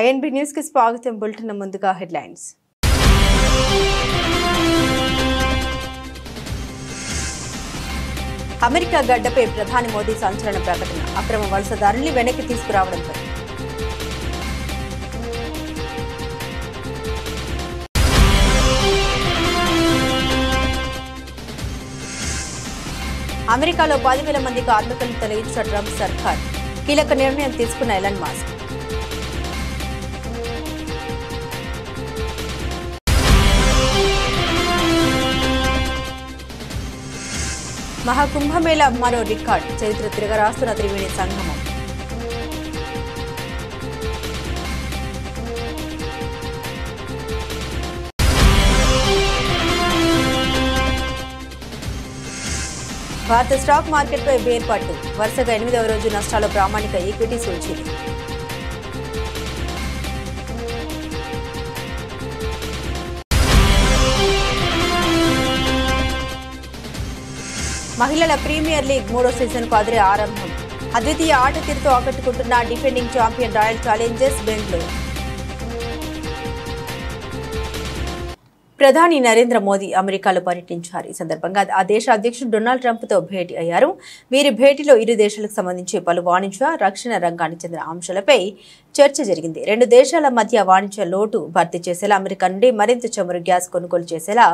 INB news కి స్వాగతం. Bulletin ముందుగా హెడ్లైన్స్. అమెరికా గడ్డపై ప్రధాని మోదీ సంచలన ప్రకటన. అక్రమ వలసదారుల్ని వెనక్కి తీసుకురావడంపై అమెరికాలో 10,000 మంది కార్మికులను తొలగించిన ట్రంప్ సర్కార్ కీలక నిర్ణయం తీసుకున్న ఎలాన్ మస్క్. మహాకుంభమేళా మరో రికార్డ్, చరిత్ర తిరగరాస్తున్న త్రివేణి సంగమం. భారత స్టాక్ మార్కెట్పై బేర్పట్టు, వరుసగా 8వ రోజు నష్టాల ప్రామాణిక ఈక్విటీ సూచీలు. మహిళల ప్రీమియర్ లీగ్ 3వ సీజన్కు అదిరే ఆరంభం. అద్వితీయ ఆట తీరుతో ఆకట్టుకుంటున్న defending champion Royal Challengers Bengaluru. ప్రధాని నరేంద్ర మోదీ అమెరికాలో పర్యటించారు. ఈ సందర్భంగా ఆ దేశ అధ్యక్షుడు డొనాల్డ్ ట్రంప్తో భేటీ అయ్యారు. వీరి భేటీలో ఇరు దేశాలకు సంబంధించి పలు వాణిజ్య, రక్షణ రంగానికి చెందిన అంశాలపై చర్చ జరిగింది. రెండు దేశాల మధ్య వాణిజ్య లోటు భర్తీ చేసేలా అమెరికా నుండి మరింత చమురు గ్యాస్ కొనుగోలు చేసేలా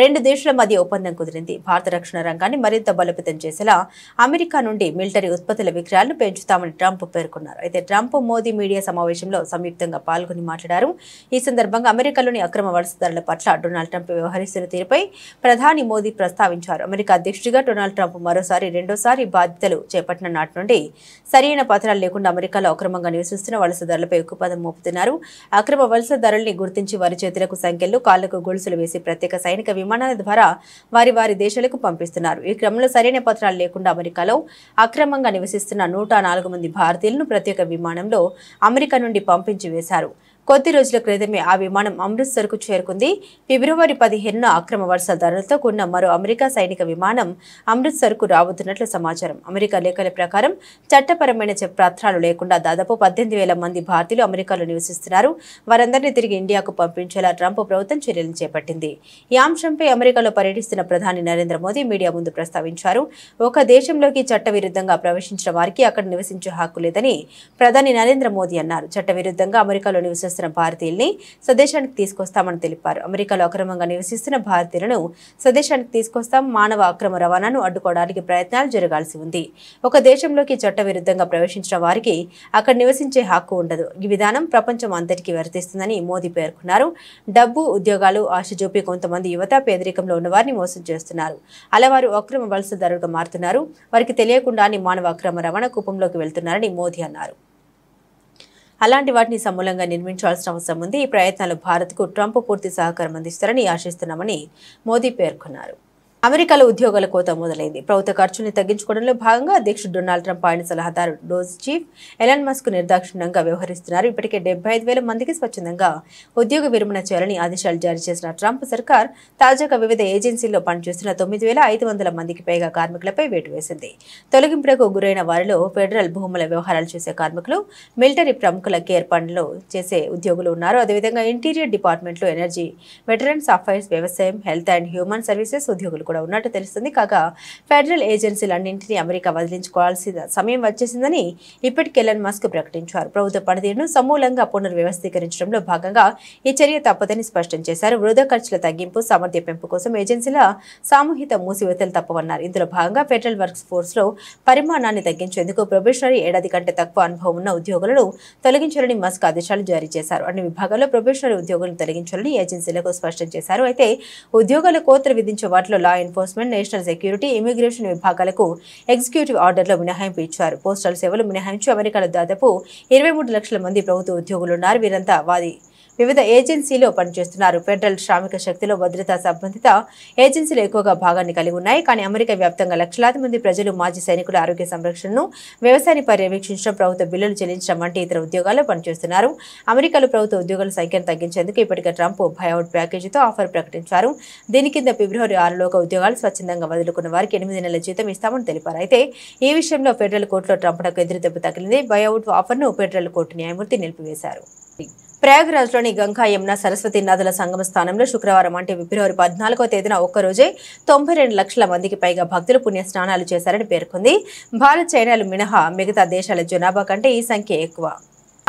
రెండు దేశాల మధ్య ఒప్పందం కుదిరింది. భారత రక్షణ రంగాన్ని మరింత బలోపేతం చేసేలా అమెరికా నుండి మిలిటరీ ఉత్పత్తుల విక్రయాలను పెంచుతామని ట్రంప్ పేర్కొన్నారు. అయితే ట్రంప్ మోదీ మీడియా సమావేశంలో సంయుక్తంగా పాల్గొని మాట్లాడారు. ఈ సందర్భంగా అమెరికాలోని అక్రమ వలసదారుల పట్ల డొనాల్డ్ ట్రంప్ వ్యవహరిస్తున్న తీరుపై ప్రధాని మోదీ ప్రస్తావించారు. అమెరికా అధ్యక్షుడిగా డొనాల్డ్ ట్రంప్ రెండోసారి బాధ్యతలు చేపట్టిన నాటి నుండి సరైన పత్రాలు లేకుండా అమెరికాలో అక్రమంగా నివసిస్తున్న వలసదారులపై ఉక్కుపాదం మోపుతున్నారు. అక్రమ వలసదారుల్ని గుర్తించి వారి చేతులకు సంఖ్యలు, కాళ్లకు గొలుసులు వేసి ప్రత్యేక సైనిక విమానాల ద్వారా వారి దేశాలకు పంపిస్తున్నారు. ఈ క్రమంలో సరైన పత్రాలు లేకుండా అమెరికాలో అక్రమంగా నివసిస్తున్న 104 మంది భారతీయులను ప్రత్యేక విమానంలో అమెరికా నుండి పంపించి వేశారు. కొద్ది రోజుల క్రితమే ఆ విమానం అమృత్సర్కు చేరుకుంది. ఫిబ్రవరి 15న అక్రమ వలసదారులతో కూడిన మరో అమెరికా సైనిక విమానం అమృత్సర్కు రాబోతున్నట్లు సమాచారం. అమెరికా లేఖల ప్రకారం చట్టపరమైన పత్రాలు లేకుండా దాదాపు 18,000 మంది భారతీయులు అమెరికాలో నివసిస్తున్నారు. వారందరినీ తిరిగి ఇండియాకు పంపించేలా ట్రంప్ ప్రభుత్వం చర్యలు చేపట్టింది. ఈ అంశంపై అమెరికాలో పర్యటిస్తున్న ప్రధాని నరేంద్ర మోదీ మీడియా ముందు ప్రస్తావించారు. ఒక దేశంలోకి చట్టవిరుద్ధంగా ప్రవేశించిన వారికి అక్కడ నివసించే హక్కు లేదని ప్రధాని నరేంద్ర మోదీ అన్నారు. చట్టవిరుద్ధంగా అమెరికాలో నివసిస్తున్న భారతీయుల్ని స్వదేశానికి తీసుకొస్తామని తెలిపారు. అమెరికాలో అక్రమంగా నివసిస్తున్న భారతీయులను స్వదేశానికి తీసుకొస్తాం. మానవ అక్రమ రవాణాను అడ్డుకోవడానికి ప్రయత్నాలు జరగాల్సి ఉంది. ఒక దేశంలోకి చట్టవిరుద్ధంగా ప్రవేశించిన వారికి అక్కడ నివసించే హక్కు ఉండదు. ఈ విధానం ప్రపంచం అంతటికీ వర్తిస్తుందని మోదీ పేర్కొన్నారు. డబ్బు, ఉద్యోగాలు ఆశ చూపి కొంతమంది యువత పేదరికంలో ఉన్న వారిని మోసం చేస్తున్నారు. అలా వారు అక్రమ వలసదారులుగా మారుతున్నారు. వారికి తెలియకుండానే మానవ అక్రమ రవాణా కూపంలోకి వెళ్తున్నారని మోదీ అన్నారు. అలాంటి వాటిని సమూలంగా నిర్మించాల్సిన అవసరం ఉంది. ఈ ప్రయత్నాలు భారత్కు ట్రంప్ పూర్తి సహకారం అందిస్తారని ఆశిస్తున్నామని మోదీ పేర్కొన్నారు. అమెరికాలో ఉద్యోగాల కోత మొదలైంది. ప్రభుత్వ ఖర్చుల్ని తగ్గించుకోవడంలో భాగంగా అధ్యక్షుడు డొనాల్డ్ ట్రంప్ ఆయన సలహాదారు డోజ్ చీఫ్ ఎలాన్ మస్క్ నిర్దాక్షిణ్యంగా వ్యవహరిస్తున్నారు. ఇప్పటికే 75,000 మందికి స్వచ్ఛందంగా ఉద్యోగ విరమణ చేయాలని ఆదేశాలు జారీ చేసిన ట్రంప్ సర్కార్ తాజాగా వివిధ ఏజెన్సీల్లో పనిచేస్తున్న 9,500 మందికి పైగా కార్మికులపై వేటు వేసింది. తొలగింపులకు గురైన వారిలో ఫెడరల్ భూముల వ్యవహారాలు చేసే కార్మికులు, మిలిటరీ ప్రముఖుల కేర్ పనులు చేసే ఉద్యోగులు ఉన్నారు. అదేవిధంగా ఇంటీరియర్ డిపార్ట్మెంట్లో ఎనర్జీ, వెటరన్స్ అఫైర్స్, వ్యవసాయం, హెల్త్ అండ్ హ్యూమన్ సర్వీసెస్ ఉద్యోగులు కూడా ఉన్నట్టు తెలుస్తుంది. కాగా ఫెడరల్ ఏజెన్సీలన్నింటినీ అమెరికా వదిలించుకోవాల్సిన సమయం వచ్చేసిందని ఇప్పటికే ఎలాన్ మస్క్ ప్రకటించారు. ప్రభుత్వ పనితీరును సమూలంగా పునర్వ్యవస్థీకరించడంలో భాగంగా ఈ చర్య తప్పదని స్పష్టం చేశారు. వృధా ఖర్చుల తగ్గింపు, సామర్థ్య పెంపు కోసం ఏజెన్సీల సామూహిక మూసివేతలు తప్పవన్నారు. ఇందులో భాగంగా ఫెడరల్ వర్క్స్ ఫోర్స్ లో పరిమాణాన్ని తగ్గించేందుకు ప్రొబేషనరీ ఏడాది కంటే తక్కువ అనుభవం ఉన్న ఉద్యోగులను తొలగించాలని మస్క్ ఆదేశాలు జారీ చేశారు. అన్ని విభాగాల్లో ప్రొబేషనరీ ఉద్యోగులను తొలగించాలని ఏజెన్సీలకు స్పష్టం చేశారు. అయితే ఉద్యోగాల కోతలు విధించే వాటిలో law enforcement, national security, immigration విభాగాలకు ఎగ్జిక్యూటివ్ ఆర్డర్లో మినహాయింపు ఇచ్చారు. పోస్టల్ సేవలు మినహాయించి అమెరికాలో దాదాపు 23 లక్షల మంది ప్రభుత్వ ఉద్యోగులున్నారు. వీరంతా వివిధ ఏజెన్సీలో పనిచేస్తున్నారు. ఫెడరల్ శ్రామిక శక్తిలో భద్రతా సంబంధిత ఏజెన్సీలు ఎక్కువగా భాగాన్ని కలిగి ఉన్నాయి. కానీ అమెరికా వ్యాప్తంగా లక్షలాది మంది ప్రజలు మాజీ సైనికుల ఆరోగ్య సంరక్షణను, వ్యవసాయాన్ని పర్యవేక్షించడం, ప్రభుత్వ బిల్లులు చెల్లించడం వంటి ఇతర ఉద్యోగాల్లో పనిచేస్తున్నారు. అమెరికాలో ప్రభుత్వ ఉద్యోగుల సంఖ్యను తగ్గించేందుకు ఇప్పటికే ట్రంప్ బయౌట్ ప్యాకేజీతో ఆఫర్ ప్రకటించారు. దీని కింద ఫిబ్రవరి 6లోగా ఉద్యోగాలు స్వచ్ఛందంగా వదులుకున్న వారికి 8 నెలల జీతం ఇస్తామని తెలిపారు. అయితే ఈ విషయంలో ఫెడరల్ కోర్టులో ట్రంప్కు ఎదురుదెబ్బ తగిలింది. బయౌట్ ఆఫర్ను ఫెడరల్ కోర్టు న్యాయమూర్తి నిలిపివేశారు. ప్రయాగ్రాజ్లోని గంగా, యమున, సరస్వతి నదుల సంగమ స్థానంలో శుక్రవారం అంటే ఫిబ్రవరి 14వ తేదీన ఒక్కరోజే 92 లక్షల మందికి పైగా భక్తులు పుణ్య స్నానాలు చేశారని పేర్కొంది. భారత్, చైనాలు మినహా మిగతా దేశాల జనాభా కంటే ఈ సంఖ్య ఎక్కువ.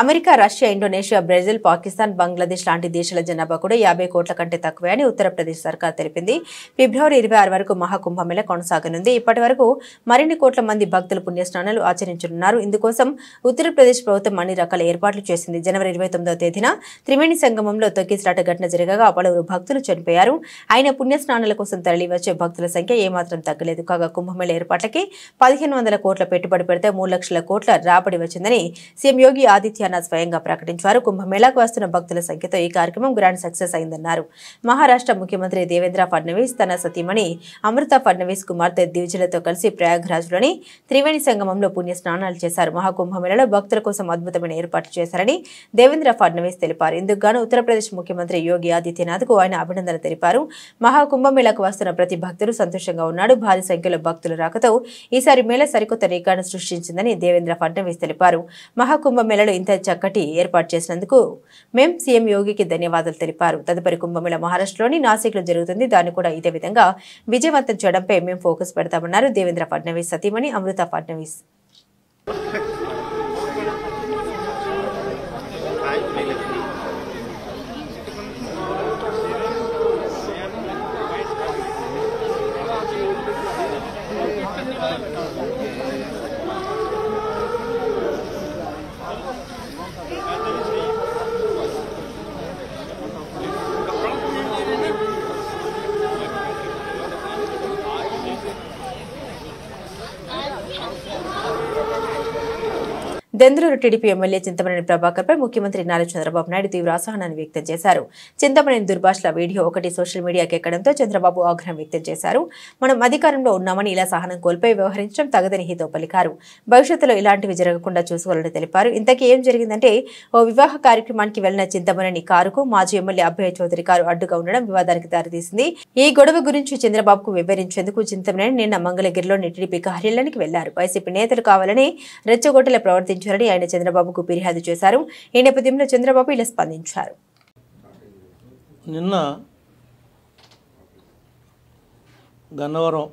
America, Russia, Indonesia, Brazil, Pakistan, Bangladesh లాంటి దేశాల జనాభా కూడా 50 కోట్ల కంటే తక్కువే అని ఉత్తరప్రదేశ్ సర్కార్ తెలిపింది. ఫిబ్రవరి 26 వరకు మహాకుంభమేళ కొనసాగనుంది. ఇప్పటి వరకు మరిన్ని కోట్ల మంది భక్తులు పుణ్యస్నానాలు ఆచరించనున్నారు. ఇందుకోసం ఉత్తరప్రదేశ్ ప్రభుత్వం అన్ని రకాల ఏర్పాట్లు చేసింది. జనవరి 29వ తేదీన త్రివేణి సంగమంలో తొక్కిసలాట ఘటన జరగగా పలువురు భక్తులు చనిపోయారు. ఆయన పుణ్యస్నానాల కోసం తరలివచ్చే భక్తుల సంఖ్య ఏమాత్రం తగ్గలేదు. కాగా కుంభమేళ ఏర్పాట్లకి 1500 కోట్ల పెట్టుబడి పెడితే 3 లక్షల కోట్ల రాబడి వచ్చిందని సీఎం యోగి ఆదిత్యనాథ్ స్వయంగా ప్రకటించారు. కుంభమేళాకు వస్తున్న భక్తుల సంఖ్యతో ఈ కార్యక్రమం గ్రాండ్ సక్సెస్ అయిందన్నారు. మహారాష్ట్ర ముఖ్యమంత్రి దేవేంద్ర ఫడ్నవీస్ తన సతీమణి అమృత ఫడ్నవీస్ కుమార్తె దివిజలతో కలిసి ప్రయాగ్రాజ్లోని త్రివేణి సంగమంలో పుణ్య స్నానాలు చేశారు. మహాకుంభమేళలో భక్తుల కోసం అద్భుతమైన ఏర్పాట్లు చేశారని దేవేంద్ర ఫడ్నవీస్ తెలిపారు. ఇందుకు గాను ఉత్తరప్రదేశ్ ముఖ్యమంత్రి యోగి ఆదిత్యనాథ్కు ఆయన అభినందన తెలిపారు. మహాకుంభమేళకు వస్తున్న ప్రతి భక్తుడు సంతోషంగా ఉన్నాడు. భారీ సంఖ్యలో భక్తుల రాకతో ఈసారి మేళ సరికొత్త రికార్డు సృష్టించిందని దేవేంద్ర ఫడ్నవీస్ తెలిపారు. మహాకుంభమేళలో ఇంత చక్కటి ఏర్పాటు చేసినందుకు మేం సీఎం యోగికి ధన్యవాదాలు తెలిపారు. తదుపరి కుంభమేళ మహారాష్ట్రలోని నాసిక్లో జరుగుతుంది. దాన్ని కూడా ఇదే విధంగా విజయవంతం చేయడంపై మేం ఫోకస్ పెడతామన్నారు దేవేంద్ర ఫడ్నవీస్ సతీమణి అమృత ఫడ్నవీస్. దెందులూరు టీడీపీ ఎమ్మెల్యే చింతమనేని ప్రభాకర్పై ముఖ్యమంత్రి నారా చంద్రబాబు నాయుడు తీవ్ర అసహనాన్ని వ్యక్తం చేశారు. చింతమనేని దుర్భాషల వీడియో ఒకటి సోషల్ మీడియాకి ఎక్కడంతో చంద్రబాబు ఆగ్రహం వ్యక్తం చేశారు. మనం అధికారంలో ఉన్నామని ఇలా సహనం కోల్పోయి వ్యవహరించడం తగదని హితో పలికారు. భవిష్యత్తులో ఇలాంటివి జరగకుండా చూసుకోవాలని తెలిపారు. ఇంతకీ ఏం జరిగిందంటే ఓ వివాహ కార్యక్రమానికి వెళ్లిన చింతమనేని కారుకు మాజీ ఎమ్మెల్యే అభయ చౌదరి కారు అడ్డుగా ఉండడం వివాదానికి దారితీసింది. ఈ గొడవ గురించి చంద్రబాబుకు వివరించేందుకు చింతమనేని నిన్న మంగళగిరిలోని టీడీపీ కార్యాలయానికి వెళ్లారు. వైసీపీ నేతలు కావాలని రెచ్చగొట్టేలా ప్రవర్తించారు. ఆయన చంద్రబాబుకు ఫిర్యాదు చేశారు. ఈ నేపథ్యంలో చంద్రబాబు ఇలా స్పందించారు. నిన్న గన్నవరం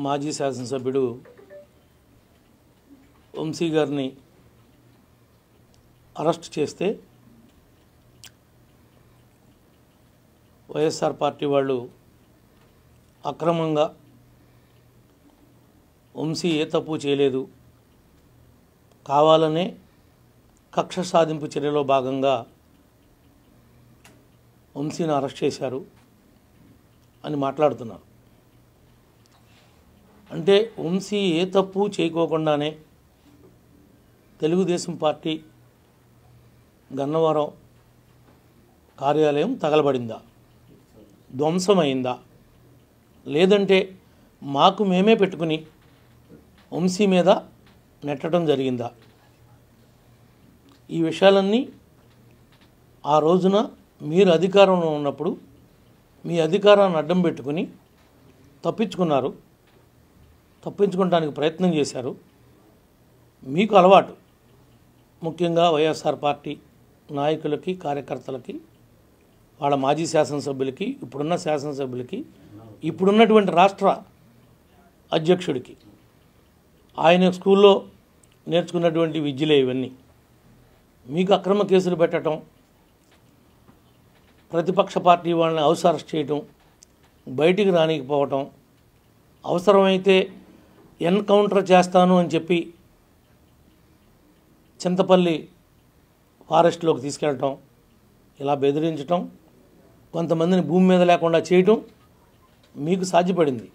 మాజీ శాసనసభ్యుడు వంశీ గారిని అరెస్ట్ చేస్తే వైఎస్ఆర్ పార్టీ వాళ్ళు అక్రమంగా వంశీ ఏ తప్పు చేయలేదు, కావాలనే కక్ష సాధింపు చర్యలో భాగంగా వంశీని అరెస్ట్ చేశారు అని మాట్లాడుతున్నారు. అంటే వంశీ ఏ తప్పు చేయకోకుండానే తెలుగుదేశం పార్టీ గన్నవరం కార్యాలయం తగలబడిందా, ధ్వంసమైందా, లేదంటే మాకు మేమే పెట్టుకుని వంశీ మీద నెట్టడం జరిగిందా? ఈ విషయాలన్నీ ఆ రోజున మీరు అధికారంలో ఉన్నప్పుడు మీ అధికారాన్ని అడ్డం పెట్టుకుని తప్పించుకున్నారు, తప్పించుకోవడానికి ప్రయత్నం చేశారు. మీకు అలవాటు, ముఖ్యంగా వైఎస్ఆర్ పార్టీ నాయకులకి, కార్యకర్తలకి, వాళ్ళ మాజీ శాసనసభ్యులకి, ఇప్పుడున్న శాసనసభ్యులకి, ఇప్పుడున్నటువంటి రాష్ట్ర అధ్యక్షుడికి ఆయన స్కూల్లో నేర్చుకున్నటువంటి విద్యలే ఇవన్నీ. మీకు అక్రమ కేసులు పెట్టడం, ప్రతిపక్ష పార్టీ వాళ్ళని హౌస్ అరెస్ట్ చేయటం, బయటికి రానికపోవటం, అవసరమైతే ఎన్కౌంటర్ చేస్తాను అని చెప్పి చింతపల్లి ఫారెస్ట్లోకి తీసుకెళ్ళటం, ఇలా బెదిరించటం, కొంతమందిని భూమి మీద లేకుండా చేయటం మీకు సాధ్యపడింది.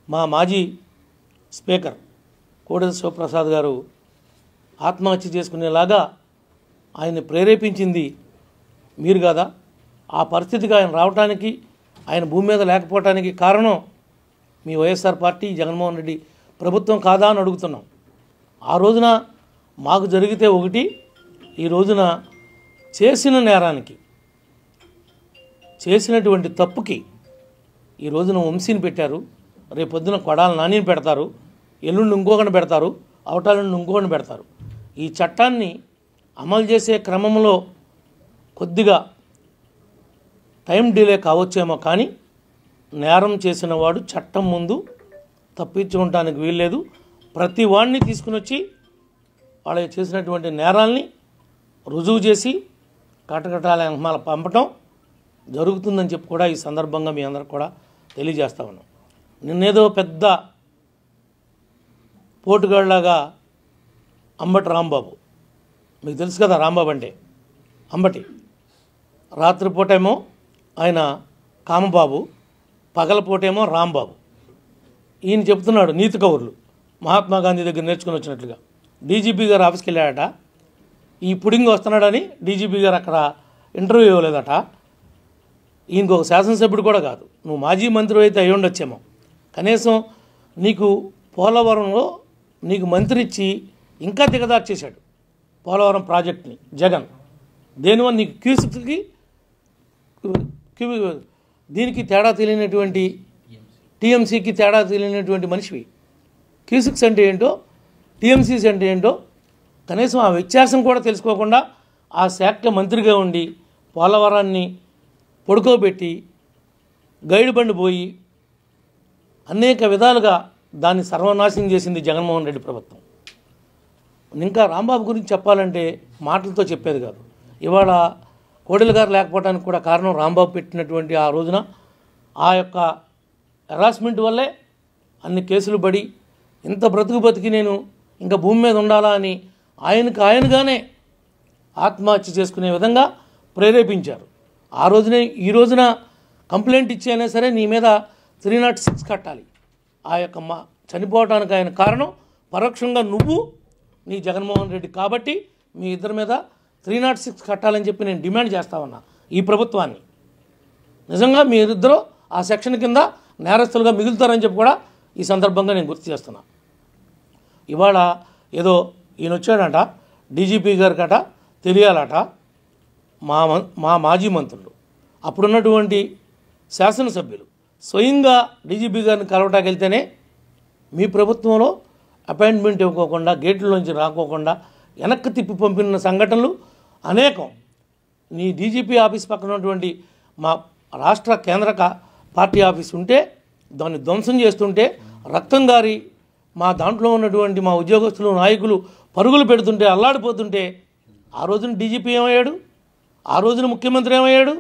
మా మాజీ స్పీకర్ కోడెల శివప్రసాద్ గారు ఆత్మహత్య చేసుకునేలాగా ఆయన్ని ప్రేరేపించింది మీరు కదా? ఆ పరిస్థితికి ఆయన రావడానికి, ఆయన భూమి మీద లేకపోవడానికి కారణం మీ వైఎస్ఆర్ పార్టీ, జగన్మోహన్ రెడ్డి ప్రభుత్వం కాదా అని అడుగుతున్నాం. ఆ రోజున మాకు జరిగితే ఒకటి, ఈ రోజున చేసిన నేరానికి, చేసినటువంటి తప్పుకి ఈ రోజున వంశీని పెట్టారు, రేపొద్దున కొడాల నానిని పెడతారు, ఎల్లుండి ఇంకొకరిని పెడతారు, అవటాల నుండి ఇంకొకరిని పెడతారు. ఈ చట్టాన్ని అమలు చేసే క్రమంలో కొద్దిగా టైం డిలే కావచ్చేమో, కానీ నేరం చేసిన వాడు చట్టం ముందు తప్పించుకోవడానికి వీల్లేదు. ప్రతి వాడిని తీసుకుని వచ్చి వాళ్ళు చేసినటువంటి నేరాల్ని రుజువు చేసి కటకటాల మళ్ళీ పంపటం జరుగుతుందని చెప్పి కూడా ఈ సందర్భంగా మీ అందరికి కూడా తెలియజేస్తా ఉన్నాం. నిన్నేదో పెద్ద పోటుగాళ్ళలాగా అంబటి రాంబాబు, మీకు తెలుసు కదా రాంబాబు అంటే అంబటి, రాత్రిపూటేమో ఆయన కామబాబు, పగలపూటేమో రాంబాబు. ఈయన చెప్తున్నాడు నీతి కౌరులు మహాత్మా గాంధీ దగ్గర నేర్చుకుని వచ్చినట్లుగా. డీజీపీ గారు ఆఫీస్కి వెళ్ళాడట, ఈ పుడింగ్ వస్తున్నాడని డీజీపీ గారు అక్కడ ఇంటర్వ్యూ ఇవ్వలేదట. ఈయనకు ఒక శాసనసభ్యుడు కూడా కాదు, నువ్వు మాజీ మంత్రి అయితే అయి ఉండొచ్చేమో. కనీసం నీకు పోలవరంలో నీకు మంత్రి ఇచ్చి ఇంకా దిగదార్చేశాడు పోలవరం ప్రాజెక్ట్ని జగన్. దేనివల్ల నీకు క్యూసిక్కి దీనికి తేడా తెలియనటువంటి, టీఎంసీకి తేడా తెలియనటువంటి మనిషివి. క్యూసిక్స్ అంటే ఏంటో, టీఎంసీస్ అంటే ఏంటో కనీసం ఆ వ్యత్యాసం కూడా తెలుసుకోకుండా ఆ శాఖ మంత్రిగా ఉండి పోలవరాన్ని పడుకోబెట్టి గైడ్ బండి పోయి అనేక విధాలుగా దాన్ని సర్వనాశనం చేసింది జగన్మోహన్ రెడ్డి ప్రభుత్వం. ఇంకా రాంబాబు గురించి చెప్పాలంటే మాటలతో చెప్పేది కాదు. ఇవాళ కోడెల గారు లేకపోవడానికి కూడా కారణం రాంబాబు పెట్టినటువంటి ఆ రోజున ఆ యొక్క హెరాస్మెంట్ వల్లే అన్ని కేసులు పడి ఇంత బతికి నేను ఇంకా భూమి మీద ఉండాలా అని ఆయనగానే ఆత్మహత్య చేసుకునే విధంగా ప్రేరేపించారు. ఆ రోజునే ఈ రోజున కంప్లైంట్ ఇచ్చి అయినా సరే నీ మీద 306 కట్టాలి. ఆ యొక్క చనిపోవడానికి ఆయన కారణం పరోక్షంగా నువ్వు, నీ జగన్మోహన్ రెడ్డి కాబట్టి మీ ఇద్దరి మీద 306 కట్టాలని చెప్పి నేను డిమాండ్ చేస్తా ఉన్నా ఈ ప్రభుత్వాన్ని. నిజంగా మీరిద్దరూ ఆ సెక్షన్ కింద నేరస్తులుగా మిగులుతారని చెప్పి కూడా ఈ సందర్భంగా నేను గుర్తు చేస్తున్నా. ఇవాళ ఏదో ఈయన వచ్చాడంట, డీజీపీ గారికట తెలియాలట, మా మాజీ మంత్రులు అప్పుడున్నటువంటి శాసనసభ్యులు స్వయంగా డీజీపీ గారిని కలవటానికి వెళ్తేనే మీ ప్రభుత్వంలో అపాయింట్మెంట్ ఇవ్వకోకుండా, గేట్లోంచి రాకోకుండా వెనక్కి తిప్పి పంపిన సంఘటనలు అనేకం. నీ డీజీపీ ఆఫీస్ పక్కన ఉన్నటువంటి మా రాష్ట్ర కేంద్ర పార్టీ ఆఫీస్ ఉంటే దాన్ని ధ్వంసం చేస్తుంటే రక్తం గారి మా దాంట్లో ఉన్నటువంటి మా ఉద్యోగస్తులు, నాయకులు పరుగులు పెడుతుంటే, అల్లాడిపోతుంటే ఆ రోజున డీజీపీ ఏమయ్యాడు? ఆ రోజున ముఖ్యమంత్రి ఏమయ్యాడు?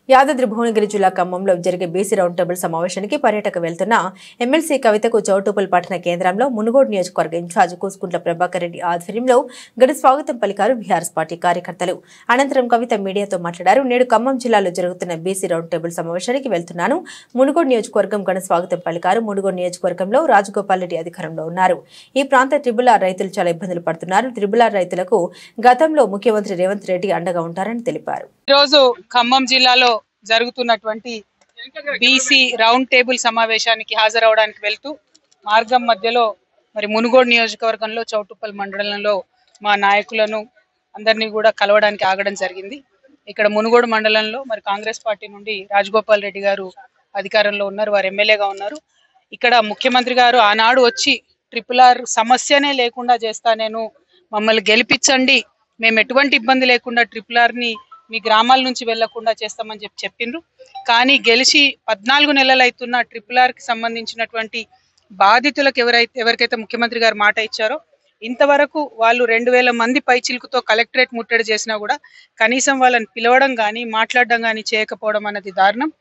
యాదాద్రి భువనగిరి జిల్లా ఖమ్మంలో జరిగే బీసీ రౌండ్ టేబుల్ సమావేశానికి పర్యటక వెళ్తున్న ఎమ్మెల్సీ కవితకు చౌటుప్పల్ పట్టణ కేంద్రంలో మునుగోడు నియోజకవర్గ ఇన్ఛార్జ్ కూసుకుంట్ల ప్రభాకర్ రెడ్డి ఆధ్వర్యంలో ఘన స్వాగతం పలికారు బీఆర్ఎస్ పార్టీ కార్యకర్తలు. అనంతరం కవిత మీడియాతో మాట్లాడారు. నేడు ఖమ్మం జిల్లాలో జరుగుతున్న బీసీ రౌండ్ టేబుల్ సమావేశానికి వెళ్తున్నాను. మునుగోడు నియోజకవర్గం ఘన స్వాగతం పలికారు. మునుగోడు నియోజకవర్గంలో రాజగోపాల్ రెడ్డి అధికారంలో ఉన్నారు. ఈ ప్రాంత ట్రిబుల్ ఆర్ రైతులు చాలా ఇబ్బందులు పడుతున్నారు. ట్రిబుల్ ఆర్ రైతులకు గతంలో ముఖ్యమంత్రి రేవంత్ రెడ్డి అండగా ఉంటారని తెలిపారు. ఈరోజు ఖమ్మం జిల్లాలో జరుగుతున్నటువంటి బీసీ రౌండ్ టేబుల్ సమావేశానికి హాజరవడానికి వెళ్తూ మార్గం మధ్యలో మరి మునుగోడు నియోజకవర్గంలో చౌటుప్పల్ మండలంలో మా నాయకులను అందరినీ కూడా కలవడానికి ఆగడం జరిగింది. ఇక్కడ మునుగోడు మండలంలో మరి కాంగ్రెస్ పార్టీ నుండి రాజగోపాల్ రెడ్డి గారు అధికారంలో ఉన్నారు, వారు ఎమ్మెల్యేగా ఉన్నారు. ఇక్కడ ముఖ్యమంత్రి గారు ఆనాడు వచ్చి ట్రిపుల్ ఆర్ సమస్యనే లేకుండా చేస్తా, నేను మమ్మల్ని గెలిపించండి, మేము ఎటువంటి ఇబ్బంది లేకుండా ట్రిపుల్ ఆర్ని మీ గ్రామాల నుంచి వెళ్లకుండా చేస్తామని చెప్పిండ్రు. కానీ గెలిచి 14 నెలలు అవుతున్న ట్రిపుల్ ఆర్కి సంబంధించినటువంటి బాధితులకు ఎవరికైతే ముఖ్యమంత్రి గారు మాట ఇచ్చారో ఇంతవరకు వాళ్ళు 2000 మంది పైచిలుకుతో కలెక్టరేట్ ముట్టడి చేసినా కూడా కనీసం వాళ్ళని పిలవడం కానీ మాట్లాడడం కానీ చేయకపోవడం అన్నది దారుణం.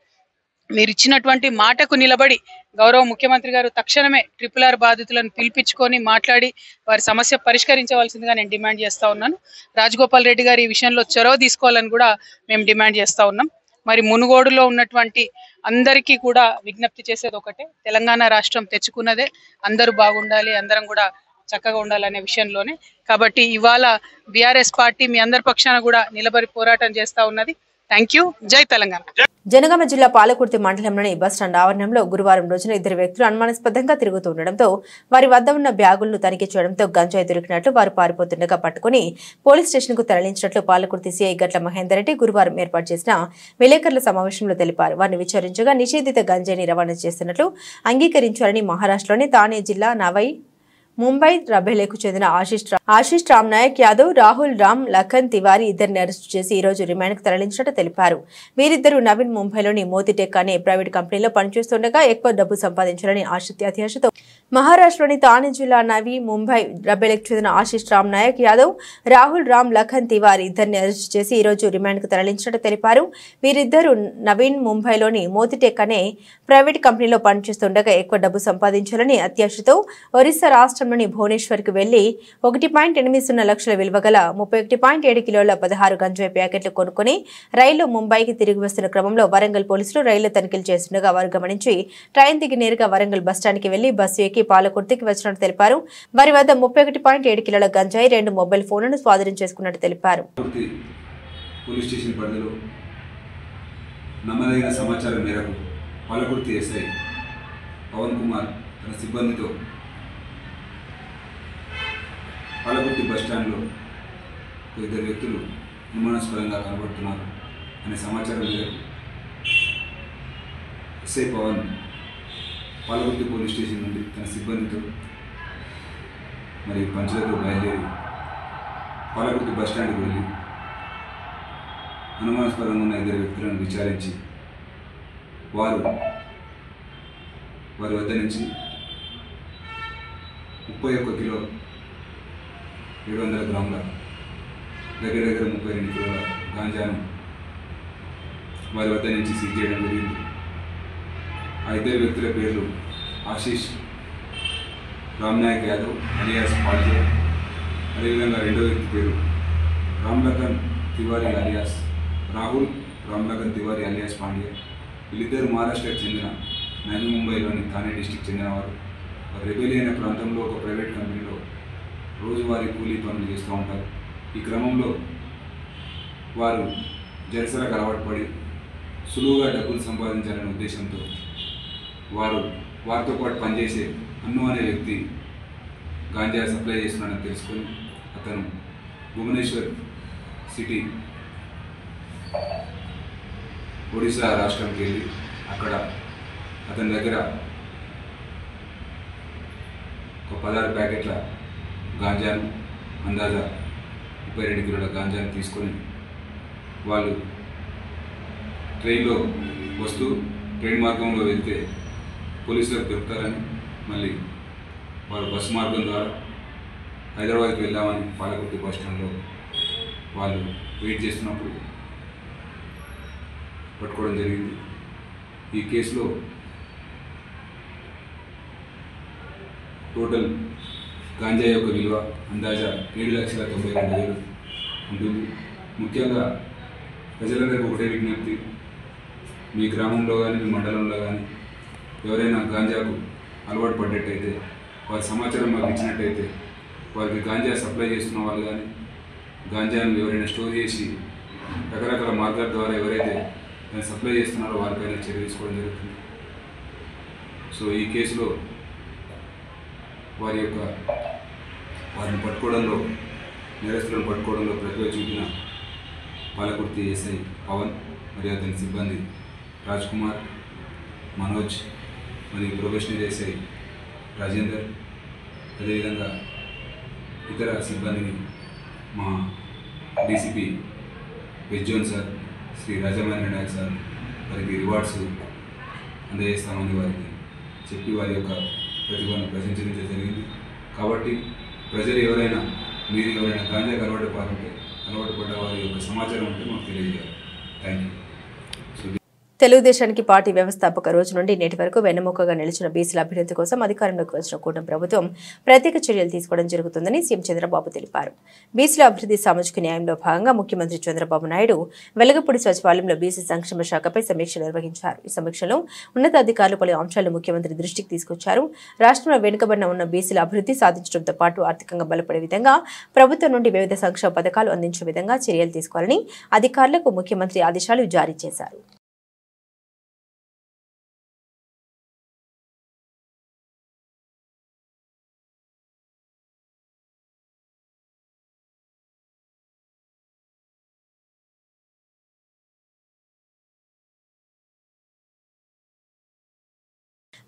మీరు ఇచ్చినటువంటి మాటకు నిలబడి గౌరవ ముఖ్యమంత్రి గారు తక్షణమే ట్రిపుల్ ఆర్ బాధితులను పిలిపించుకొని మాట్లాడి వారి సమస్య పరిష్కరించవలసిందిగా నేను డిమాండ్ చేస్తా ఉన్నాను. రాజగోపాల్ రెడ్డి గారు ఈ విషయంలో చొరవ తీసుకోవాలని కూడా మేము డిమాండ్ చేస్తా ఉన్నాం. మరి మునుగోడులో ఉన్నటువంటి అందరికీ కూడా విజ్ఞప్తి చేసేది ఒకటే, తెలంగాణ రాష్ట్రం తెచ్చుకున్నదే, అందరూ బాగుండాలి, అందరం కూడా చక్కగా ఉండాలనే విషయంలోనే. కాబట్టి ఇవాళ బీఆర్ఎస్ పార్టీ మీ అందరి పక్షాన కూడా నిలబడి పోరాటం చేస్తా ఉన్నది. Thank you. జై తెలంగాణ. జనగామ జిల్లా పాలకుర్తి మండలంలోని బస్టాండ్ ఆవరణంలో గురువారం రోజున ఇద్దరు వ్యక్తులు అనుమానాస్పదంగా తిరుగుతూ ఉండడంతో వారి వద్ద ఉన్న బ్యాగులను తనిఖీ చేయడంతో గంజాయి దొరికినట్లు వారు పారిపోతుండగా పట్టుకుని పోలీస్ స్టేషన్ కు తరలించినట్లు పాలకుర్తి సీఐ గట్ల మహేందర్ రెడ్డి గురువారం ఏర్పాటు చేసిన విలేకరుల సమావేశంలో తెలిపారు. వారిని విచారించగా నిషేధిత గంజాయిని రవాణా చేస్తున్నట్లు అంగీకరించారని మహారాష్ట్రలోని తానే జిల్లా నవై ముంబై రబేలేకు చెందిన ఆశీష్ రామ్ నాయక్ యాదవ్, రాహుల్ రామ్ లఖన్ తివారీ ఇద్దరిని అరెస్టు చేసి ఈ రోజు రిమాండ్కు తరలించినట్టు తెలిపారు. వీరిద్దరూ నవీన్ ముంబైలోని మోతిటెక్ అనే ప్రైవేట్ కంపెనీలో పనిచేస్తుండగా ఎక్కువ డబ్బు సంపాదించాలని అత్యాశతో మహారాష్ట్రలోని తానే జిల్లా నవీ ముంబై రబేలేకు చెందిన ఆశీష్ రామ్ నాయక్ యాదవ్, రాహుల్ రామ్ లఖన్ తివారీ ఇద్దరిని అరెస్టు చేసి ఈ రోజు రిమాండ్కు తరలించినట్టు తెలిపారు. వీరిద్దరూ నవీన్ ముంబైలోని మోతిటెక్ అనే ప్రైవేట్ కంపెనీలో పనిచేస్తుండగా ఎక్కువ డబ్బు సంపాదించాలని అత్యాశతో ఒరిస్సా రాష్ట్రంలోని భువనేశ్వర్కు వెళ్లి 1.80 లక్షల విలువ గల 31.7 కిలోల 16 గంజాయి ప్యాకెట్లు కొనుక్కుని రైలు ముంబైకి తిరిగి వస్తున్న క్రమంలో వరంగల్ పోలీసులు రైలు తనిఖీలు చేస్తుండగా వారు గమనించి ట్రైన్ దిగి నేరుగా వరంగల్ బస్టాండ్కి వెళ్లి బస్సు ఎక్కి పాలకుర్తికి వచ్చినట్టు తెలిపారు. వారి వద్ద 31.7 కిలోల గంజాయి, 2 మొబైల్ ఫోన్లను స్వాధీనం చేసుకున్నట్టు తెలిపారు. పోలీస్ స్టేషన్ పరిధిలో నమ్మదగిన సమాచారం మేరకు పాలకుర్తి ఎస్ఐ పవన్ కుమార్ తన సిబ్బందితో పాలకుర్తి బస్టాండ్లో ఇద్దరు వ్యక్తులు అనుమానాస్పదంగా కనబడుతున్నారు అనే సమాచారం మేరకు SI Pavan Palakurthi police station నుండి తన సిబ్బందితో మరి పంచులతో బయలుదేరి పాలకుర్తి బస్టాండ్కి వెళ్ళి అనుమానాస్పదంగా ఉన్న ఇద్దరు వ్యక్తులను విచారించి వారి వద్ద నుంచి 31 కిలో 700 గ్రాముల దగ్గర 32 కిలోల గాంజాను వారి వద్ద నుంచి సీజ్ చేయడం జరిగింది. ఆ ఇద్దరు వ్యక్తుల పేర్లు ఆశీష్ రామ్ నాయక్ యాదవ్ అలియాస్ పాండ్యా, అదేవిధంగా రెండో వ్యక్తి పేరు రామ్ లఖన్ తివారీ అలియాస్ రాహుల్ రామ్ లఖన్ తివారీ అలియాస్ పాండ్యా. వీళ్ళిద్దరు మహారాష్ట్రకు చెందిన నవీ ముంబైలోని థానే డిస్టిక్ చెందినవారు. రెబెలి అయిన ప్రాంతంలో ఒక ప్రైవేట్ కంపెనీలో రోజువారీ కూలీ పనులు చేస్తూ ఉంటారు. ఈ క్రమంలో వారు జలసలకు అలవాటు పడి సులువుగా డబ్బులు సంపాదించాలనే ఉద్దేశంతో వారితో పాటు పనిచేసే అన్ను అనే వ్యక్తి గాంజా సప్లై చేస్తున్నాడని తెలుసుకొని అతను భువనేశ్వర్ సిటీ ఒడిశా రాష్ట్రంకి వెళ్ళి అక్కడ అతని దగ్గర ఒక 16 ప్యాకెట్ల గాంజాను అందాజా 32 కిలోల గాంజాను తీసుకొని వాళ్ళు ట్రైన్లో వస్తూ ట్రైన్ మార్గంలో వెళ్తే పోలీసులకు దొరుకుతారని మళ్ళీ వారు బస్సు మార్గం ద్వారా హైదరాబాద్కి వెళ్దామని పాలకుర్తి బస్ స్టాండ్లో వాళ్ళు వెయిట్ చేస్తున్నప్పుడు పట్టుకోవడం జరిగింది. ఈ కేసులో టోటల్ గాంజా యొక్క విలువ అందాజా 7,92,000 ఉంటుంది. ముఖ్యంగా ప్రజలందరికీ ఒకటే విజ్ఞప్తి, మీ గ్రామంలో కానీ మీ మండలంలో కానీ ఎవరైనా గాంజాకు అలవాటు పడ్డట్టయితే వారి సమాచారం మాకు ఇచ్చినట్టయితే వారికి గాంజా సప్లై చేస్తున్న వాళ్ళు కానీ గాంజాను ఎవరైనా స్టోర్ చేసి రకరకాల మార్గాల ద్వారా ఎవరైతే దాన్ని సప్లై చేస్తున్నారో వారిపైన చర్య తీసుకోవడం జరుగుతుంది. సో ఈ కేసులో వారిని పట్టుకోవడంలో నేరస్తులను పట్టుకోవడంలో ప్రతిభ చూపిన పాలకుర్తి ఎస్ఐ పవన్ మరియు అతని సిబ్బంది రాజ్ కుమార్, మనోజ్ మరియు ప్రొఫెషనల్ ఎస్ఐ రాజేందర్, అదేవిధంగా ఇతర సిబ్బందిని మా DCP west zone sir, Shri Rajamohan Nayak sir వారికి రివార్డ్స్ అందజేస్తామని వారికి చెప్పి వారి యొక్క ప్రతిభను ప్రశంసించడం జరిగింది. కాబట్టి ప్రజలు ఎవరైనా గాంజాకు అలవాటు పడ్డ వారి యొక్క సమాచారం ఉంటే మాకు తెలియజేయాలి. Thank you. తెలుగుదేశానికి పార్టీ వ్యవస్థాపక రోజు నుండి నేటి వరకు వెన్నెముకగా నిలిచిన బీసీల అభ్యున్నతి కోసం అధికారంలోకి వచ్చిన కూటమి ప్రభుత్వం ప్రత్యేక చర్యలు తీసుకోవడం జరుగుతుందని సీఎం చంద్రబాబు తెలిపారు. బీసీల అభివృద్ధి సామాజిక న్యాయంలో భాగంగా ముఖ్యమంత్రి చంద్రబాబు నాయుడు వెలగపూడి సచివాలయంలో బీసీ సంక్షేమ శాఖపై సమీక్ష నిర్వహించారు. ఈ సమీక్షలో ఉన్నతాధికారులు పలు అంశాలను ముఖ్యమంత్రి దృష్టికి తీసుకొచ్చారు. రాష్ట్రంలో వెనుకబడిన ఉన్న బీసీల అభివృద్ధి సాధించడంతో పాటు ఆర్థికంగా బలపడే విధంగా ప్రభుత్వం నుండి వివిధ సంక్షేమ పథకాలు అందించే విధంగా చర్యలు తీసుకోవాలని అధికారులకు ముఖ్యమంత్రి ఆదేశాలు జారీ చేశారు.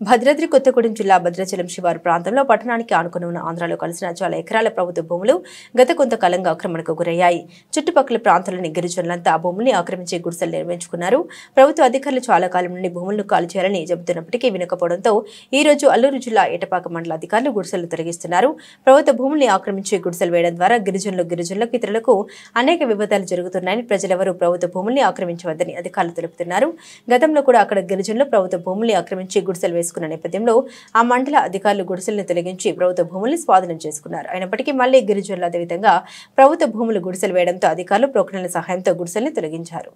భద్రాద్రి కొత్తగూడెం జిల్లా భద్రాచలం శివారు ప్రాంతంలో పట్టణానికి ఆనుకుని ఉన్న ఆంధ్రాలో కలిసిన చాలా ఎకరాల ప్రభుత్వ భూములు గత కొంతకాలంగా ఆక్రమణకు గురయ్యాయి. చుట్టుపక్కల ప్రాంతాల్లోని గిరిజనులంతా ఆ భూముల్ని ఆక్రమించి గుడిసెలు నిర్మించుకున్నారు. ప్రభుత్వ అధికారులు చాలా కాలం నుండి భూములను ఖాళీ చేయాలని చెబుతున్నప్పటికీ వినకపోవడంతో ఈ రోజు అల్లూరు జిల్లా ఏటపాక మండల అధికారులు గుడిసెలు తొలగిస్తున్నారు. ప్రభుత్వ భూముల్ని ఆక్రమించి గుడిసెలు వేయడం ద్వారా గిరిజనులకు ఇతరులకు అనేక వివాదాలు జరుగుతున్నాయని ప్రజలెవరూ ప్రభుత్వ భూముల్ని ఆక్రమించవద్దని అధికారులు తెలుపుతున్నారు. గతంలో కూడా అక్కడ గిరిజనులు ప్రభుత్వ భూముల్ని ఆక్రమించి గుడిసెలు వేసుకున్న నేపథ్యంలో ఆ మండల అధికారులు గుడిసెలను తొలగించి ప్రభుత్వ భూముల్ని స్వాధీనం చేసుకున్నారు. అయినప్పటికీ మళ్లీ గిరిజనులు అదేవిధంగా ప్రభుత్వ భూములు గుడిసెలు వేయడంతో అధికారులు ప్రొక్లైన్ల సహాయంతో గుడిసెల్ని తొలగించారు.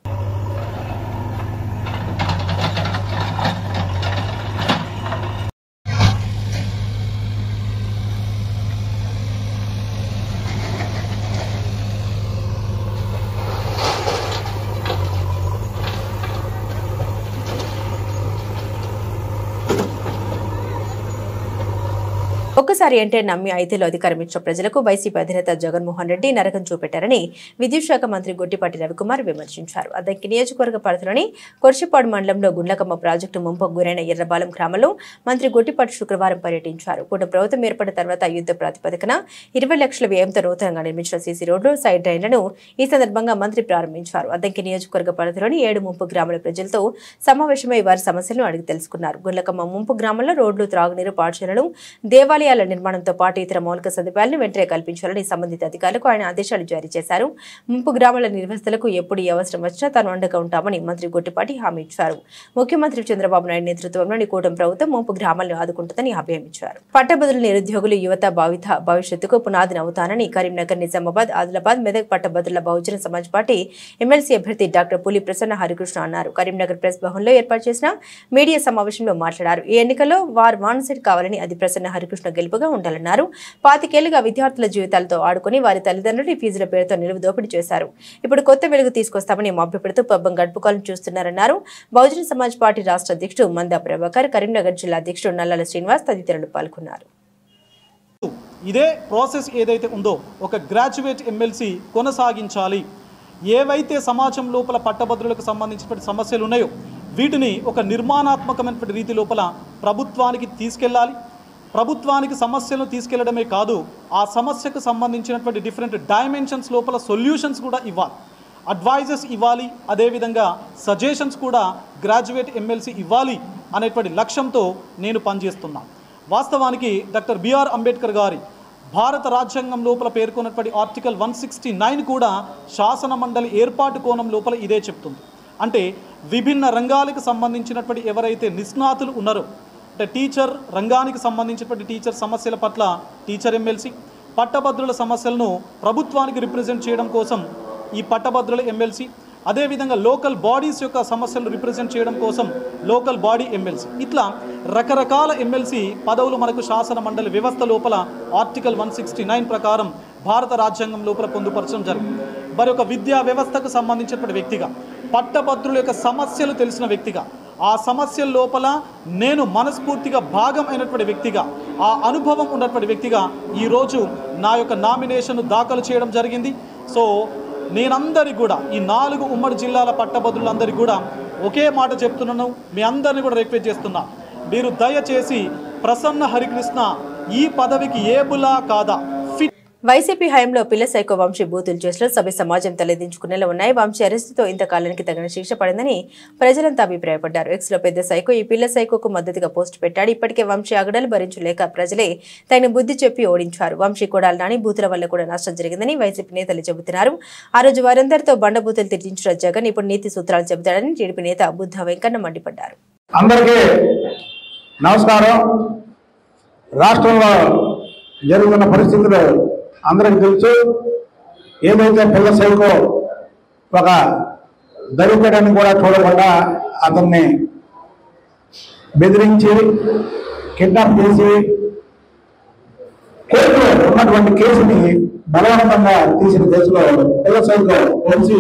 ఒక్కసారి అంటే నమ్మి ఐదేళ్లు అధికారం ఇచ్చిన ప్రజలకు వైసీపీ అధినేత జగన్మోహన్ రెడ్డి నరకం చూపెట్టారని విద్యుత్ శాఖ మంత్రి గొట్టిపాటి రవికుమార్ విమర్శించారు. అద్దంకి నియోజకవర్గ పరిధిలోని కొర్షిపాడు మండలంలో గుండ్లకమ్మ ప్రాజెక్టు ముంపుకు గురైన ఎర్రబాలెం గ్రామంలో మంత్రి గొట్టిపాటి శుక్రవారం పర్యటించారు. కూటమి ప్రభుత్వం ఏర్పడిన తర్వాత యుద్ధ ప్రాతిపదికన 20 లక్షల వ్యయంతో నూతనంగా నిర్మించిన సీసీ రోడ్లు, సైడ్ డ్రైన్లను ఈ సందర్భంగా మంత్రి ప్రారంభించారు. అద్దంకి నియోజకవర్గ పరిధిలోని 7 ముంపు గ్రామాల ప్రజలతో సమావేశమై వారి సమస్యలను అడిగి తెలుసుకున్నారు. గుండ్లకమ్మ ముంపు గ్రామంలో రోడ్లు, త్రాగునీరు, పాఠశాలలు, దేవాలయాల నిర్మాణంతో పాటు ఇతర మౌలిక సదుపాయాలను వెంటనే కల్పించాలని సంబంధిత అధికారులకు ఆయన ఆదేశాలు జారీ చేశారు. ముంపు గ్రామాల నిర్వాసితులకు ఎప్పుడు ఏ అవసరం వచ్చినా తాను అండగా ఉంటామని మంత్రి గొట్టిపాటి హామీ ఇచ్చారు. ముఖ్యమంత్రి చంద్రబాబు నాయుడు నేతృత్వంలోని కూటమి ప్రభుత్వం ముంపు గ్రామాలను ఆదుకుంటుందని అభయం ఇచ్చారు. పట్టభద్రుల నిరుద్యోగులు, యువత భవిష్యత్తుకు పునాదిని అవుతానని కరీంనగర్, నిజామాబాద్, ఆదిలాబాద్, మెదక్ పట్టభద్రుల బహుజన సమాజ్ పార్టీ ఎమ్మెల్సీ అభ్యర్థి డాక్టర్ పులి ప్రసన్న హరికృష్ణ అన్నారు. కరీంనగర్ ప్రెస్ భవన్లో ఏర్పాటు చేసిన మీడియా సమావేశంలో మాట్లాడారు. ఈ ఎన్నికల్లో వారు మానసెట్ కావాలని, అది ప్రసన్న హరికృష్ణ గెలుపుగా ఉండాలన్నారు. 25 ఏళ్లుగా విద్యార్థుల జీవితాలతో ఆడుకుని వారి తల్లిదండ్రులు ఫీజుల పేరుతో నిలువు దోపిడీ చేశారు. ఇప్పుడు కొత్త వెలుగు తీసుకొస్తామని మభ్యపెడుతూ పబ్బం గడుపుకోవాలని చూస్తున్నారన్నారు. బహుజన సమాజ్ పార్టీ రాష్ట్ర అధ్యక్షుడు మందా ప్రభాకర్, కరీంనగర్ జిల్లా అధ్యక్షుడు నల్లాల శ్రీనివాస్ తదితరులు పాల్గొన్నారు. ఇదే ప్రాసెస్ ఏదైతే ఉందో ఒక గ్రాడ్యుయేట్ ఎమ్మెల్సీ కొనసాగించాలి. ఏవైతే సమాజం లోపల పట్టభద్రులకు సంబంధించినటువంటి సమస్యలు ఉన్నాయో వీటిని ఒక నిర్మాణాత్మకమైనటువంటి రీతి లోపల ప్రభుత్వానికి తీసుకెళ్ళాలి. ప్రభుత్వానికి సమస్యలను తీసుకెళ్లడమే కాదు, ఆ సమస్యకు సంబంధించినటువంటి డిఫరెంట్ డైమెన్షన్స్ లోపల సొల్యూషన్స్ కూడా ఇవ్వాలి, అడ్వైజెస్ ఇవ్వాలి, అదేవిధంగా సజెషన్స్ కూడా గ్రాడ్యుయేట్ ఎమ్మెల్సీ ఇవ్వాలి అనేటువంటి లక్ష్యంతో నేను పనిచేస్తున్నాను. వాస్తవానికి డాక్టర్ బిఆర్ అంబేద్కర్ గారి భారత రాజ్యాంగం లోపల పేర్కొన్నటువంటి ఆర్టికల్ 169 కూడా శాసన మండలి ఏర్పాటు కోణం లోపల ఇదే చెప్తుంది. అంటే విభిన్న రంగాలకు సంబంధించినటువంటి ఎవరైతే నిష్ణాతులు ఉన్నారో, అంటే టీచర్ రంగానికి సంబంధించినటువంటి టీచర్ సమస్యల పట్ల టీచర్ ఎమ్మెల్సీ, పట్టభద్రుల సమస్యలను ప్రభుత్వానికి రిప్రజెంట్ చేయడం కోసం ఈ పట్టభద్రుల ఎమ్మెల్సీ, అదేవిధంగా లోకల్ బాడీస్ యొక్క సమస్యలను రిప్రజెంట్ చేయడం కోసం లోకల్ బాడీ ఎమ్మెల్సీ, ఇట్లా రకరకాల ఎమ్మెల్సీ పదవులు మనకు శాసన మండలి వ్యవస్థ లోపల ఆర్టికల్ 169 ప్రకారం భారత రాజ్యాంగం లోపల పొందుపరచడం జరిగింది. మరి ఒక విద్యా వ్యవస్థకు సంబంధించినటువంటి వ్యక్తిగా, పట్టభద్రుల యొక్క సమస్యలు తెలిసిన వ్యక్తిగా, ఆ సమస్యల లోపల నేను మనస్ఫూర్తిగా భాగం అయినటువంటి వ్యక్తిగా, ఆ అనుభవం ఉన్నటువంటి వ్యక్తిగా ఈరోజు నా యొక్క నామినేషన్ దాఖలు చేయడం జరిగింది. సో నేనందరికీ కూడా, ఈ 4 ఉమ్మడి జిల్లాల పట్టభద్రులందరికీ కూడా ఒకే మాట చెప్తున్నాను, మీ అందరినీ కూడా రిక్వెస్ట్ చేస్తున్నా, మీరు దయచేసి ప్రసన్న హరికృష్ణ ఈ పదవికి ఏబులా కాదా, వైసీపీ హయాంలో పిల్ల సైకో వంశీ బూతులు చేసిన సభ్య సమాజం తలెదించుకునేలా ఉన్నాయి. వంశీ అరెస్టుతో ఇంతకాలానికి తగిన శిక్ష పడిందని ప్రజలంతా అభిప్రాయపడ్డారు. ఎక్స్లో పెద్ద సైకో ఈ పిల్ల సైకోకు మద్దతుగా పోస్టు పెట్టాడు. ఇప్పటికే వంశీ ఆగడాలు భరించలేక ప్రజలే తగిన బుద్ధి చెప్పి ఓడించారు. వంశీ కొడాలి నాని బూతుల వల్ల కూడా నష్టం జరిగిందని వైసీపీ నేతలు చెబుతున్నారు. ఆ రోజు వారందరితో బండబూతులు తిట్టించిన జగన్ ఇప్పుడు నీతి సూత్రాలు చెబుతాడని టీడీపీ నేత బుద్ధ వెంకన్న మండిపడ్డారు. అందరికీ నమస్కారం. రాష్ట్రంలో జరుగుతున్న పరిస్థితులు అందరికి తెలుసు. ఏదైతే పిల్ల సైకో ఒక దళితుడని కూడా చూడకుండా అతన్ని బెదిరించి కిడ్నాప్ చేసి కోర్టులో ఉన్నటువంటి కేసుని బలవంతంగా తీసిన కేసులో పిల్ల సైకో వచ్చి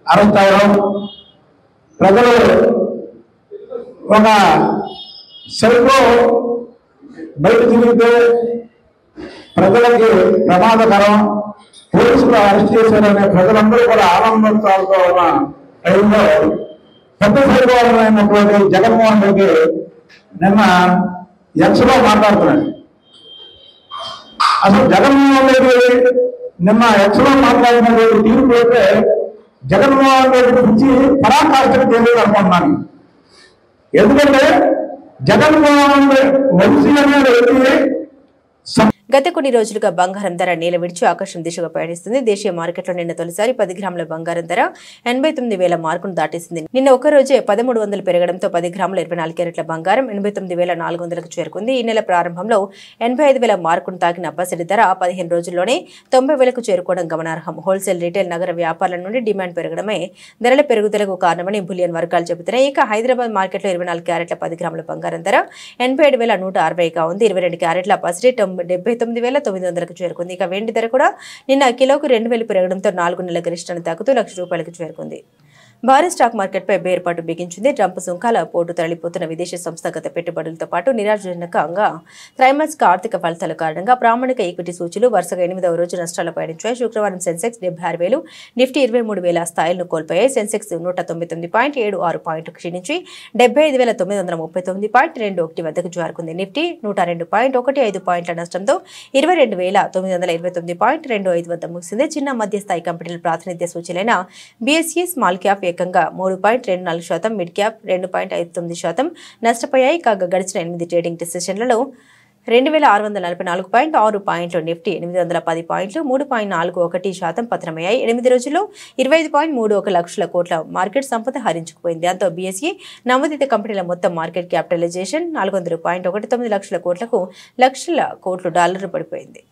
అరెస్ట్ అయ్యడం, ప్రజలు ఒక సైకో బయట తిరిగితే ప్రజలకి ప్రమాదకరం, పోలీసులు అరెస్ట్ చేశారనే ప్రజలందరూ కూడా ఆనందోత్సాహాలతో ఉన్న టైంలో పెద్ద సైకో అయినటువంటి జగన్మోహన్ రెడ్డి నిన్న ఎక్స్లో మాట్లాడుతున్నాడు. అసలు జగన్మోహన్ రెడ్డి నిన్న ఎక్స్లో మాట్లాడినటువంటి తీర్పు అయితే జగన్మోహన్ రెడ్డి గురించి పరాకాష్ఠకు తెలియదు అనుకుంటున్నాను. ఎందుకంటే జగన్మోహన్ వంశీ అనే వ్యక్తి గత కొన్ని రోజులుగా బంగారం ధర నేల విడిచి ఆకాశం దిశగా పయనిస్తుంది. దేశీయ మార్కెట్లో నిన్న తొలిసారి 10 గ్రాముల బంగారం ధర 89,000 మార్కును దాటేసింది. నిన్న ఒక్కరోజే 1300 పెరగడంతో 10 గ్రాముల 24 క్యారెట్ల బంగారం 89,400కు చేరుకుంది. ఈ నెల ప్రారంభంలో 85,000 మార్కును తాకిన పసిడి ధర 15 రోజుల్లోనే 90,000కు చేరుకోవడం గమనార్హం. హోల్సేల్, రీటైల్, నగర వ్యాపారాల నుండి డిమాండ్ పెరగడమే ధరల పెరుగుదలకు కారణమని బులియన్ వర్గాలు చెబుతున్నాయి. ఇక హైదరాబాద్ మార్కెట్లో 24 క్యారెట్ల 10 గ్రాముల బంగారం ధర 87,160గా ఉంది. 22 క్యారెట్ల పసిడి 79,900కు చేరుకుంది. ఇక వెండి ధర కూడా నిన్న కిలోకు 2,000 పెరగడంతో 4 నెలల గరిష్టాన్ని తాకుతూ ₹1,00,000కు చేరుకుంది. భారీ స్టాక్ మార్కెట్పై బేర్పాటు బిగించింది. ట్రంప్ సుంకాల పోటు తరలిపోతున్న విదేశీ సంస్థాగత పెట్టుబడులతో పాటు నిరాశజనకంగా త్రైమాసిక ఆర్థిక ఫలితాల కారణంగా ప్రామాణిక ఈక్విటీ సూచీలు వరుసగా 8వ రోజు నష్టాలు పయనించాయి. శుక్రవారం సెన్సెక్స్ 76,000, నిఫ్టీ 23,000 స్థాయిలను కోల్పోయాయి. సెన్సెక్స్ 199.76 పాయింట్లు క్షీణించి 75,939.21 వద్దకు చేరుకుంది. నిఫ్టీ 102.15 పాయింట్ల నష్టంతో 22,929.25 వద్ద ముగిసింది. చిన్న మధ్య స్థాయి కంపెనీల ప్రాతినిధ్య సూచీలైన బీఎస్ఈ స్మాల్ క్యాప్ ఏకంగా 3.24%, మిడ్ క్యాప్ 2.59% నష్టపోయాయి. కాగా గడిచిన 8 ట్రేడింగ్ సెషన్లలో 2,644.6 పాయింట్లు, నిఫ్టీ 810 పాయింట్లు 3.41% పతనమయ్యాయి. 8 రోజుల్లో 25.31 లక్షల కోట్ల మార్కెట్ సంపద హరించుకుపోయింది. దాంతో బీఎస్ఈ నమోదిత కంపెనీల మొత్తం మార్కెట్ క్యాపిటలైజేషన్ 400.19 లక్షల కోట్లు డాలర్లు పడిపోయింది.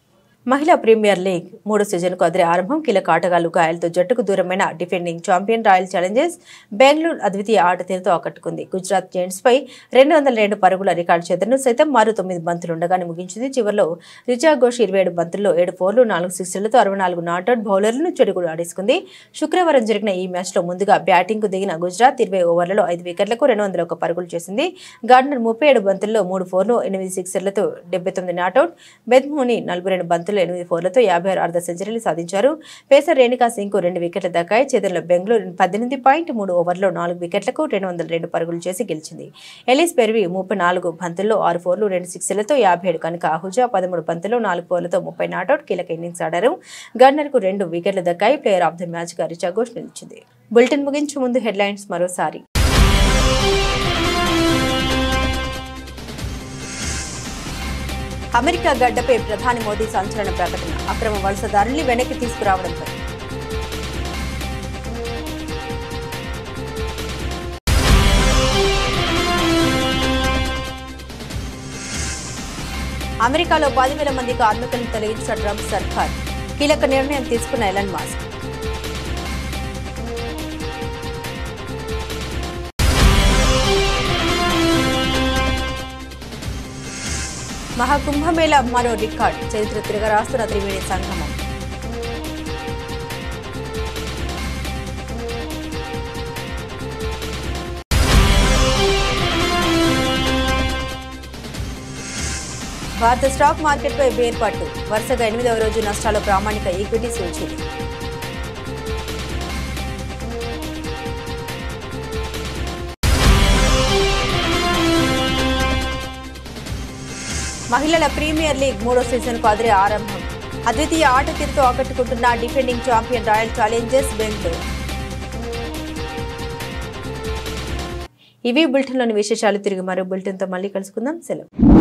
మహిళా ప్రీమియర్ లీగ్ 3వ సీజన్కు అదిరే ఆరంభం. కీలక ఆటగాళ్లు గాయాలతో జట్టుకు దూరమైన defending champion Royal Challengers Bengaluru అద్వితీయ ఆట తీరుతో ఆకట్టుకుంది. గుజరాత్ జెయింట్స్ పై 202 పరుగుల రికార్డు చేతను సైతం మరో 9 బంతులుండగానే ముగించింది. చివరిలో రిచా ఘోష్ 27 బంతుల్లో 7 ఫోర్లు 4 సిక్సర్లతో 64 నాట్అవుట్ బౌలర్లను చెడుగుడు ఆడేసుకుంది. శుక్రవారం జరిగిన ఈ మ్యాచ్లో ముందుగా బ్యాటింగ్కు దిగిన గుజరాత్ 20 ఓవర్లలో 5 వికెట్లకు 201 పరుగులు చేసింది. గార్డనర్ 37 బంతుల్లో 3 ఫోర్లు 8 సిక్సర్లతో 79 నాట్అవుట్, బెద్మోని 42 బంతుల్లో 8 ఫోర్లతో 56 అర్ధ సెంచరీలు సాధించారు. పేసర్ రేణుకా సింగ్కు 2 వికెట్లు దక్కాయి. చేతుల్లో బెంగళూరు 18.3 ఓవర్లో 4 వికెట్లకు 202 పరుగులు చేసి గెలిచింది. ఎలిస్ పెర్వి 34 బంతుల్లో 6 ఫోర్లు 2 సిక్సర్లతో 57, కనుక ఆహుజా 13 బంతుల్లో 4 ఫోర్లతో 30 నాట్అవుట్ కీలక ఇన్నింగ్స్ ఆడారు. గార్డనర్కు 2 వికెట్లు దక్కాయి. ప్లేయర్ ఆఫ్ ద మ్యాచ్ గా రిచా ఘోష్ నిలిచింది. బులెటిన్ ముగించే ముందు హెడ్లైన్స్ మరోసారి. అమెరికా గడ్డపై ప్రధాని మోదీ సంచలన ప్రకటన. అక్రమ వలసదారుల్ని వెనక్కి తీసుకురావడంపై. అమెరికాలో 10,000 మంది కార్మికులను తొలగించిన ట్రంప్ సర్కార్. కీలక నిర్ణయం తీసుకున్న ఎలన్ మస్క్. మహాకుంభమేళా మరో రికార్డ్. చరిత్ర తిరగరాస్తున్న త్రివేణి సంగమం. భారత స్టాక్ మార్కెట్పై బేర్పాటు. వరుసగా 8వ రోజు నష్టాలు. ప్రామాణిక ఈక్విటీ సూచీలు. మహిళల ప్రీమియర్ లీగ్ 3వ సీజన్కు అదిరే ఆరంభం. అద్వితీయ ఆట తీరుతో ఆకట్టుకుంటున్న defending champion Royal Challengers Bengaluru. ఇవి బులెటిన్లోని విశేషాలు. తిరిగి మరో బులెటిన్తో మళ్ళీ కలుసుకుందాం. సెలవు.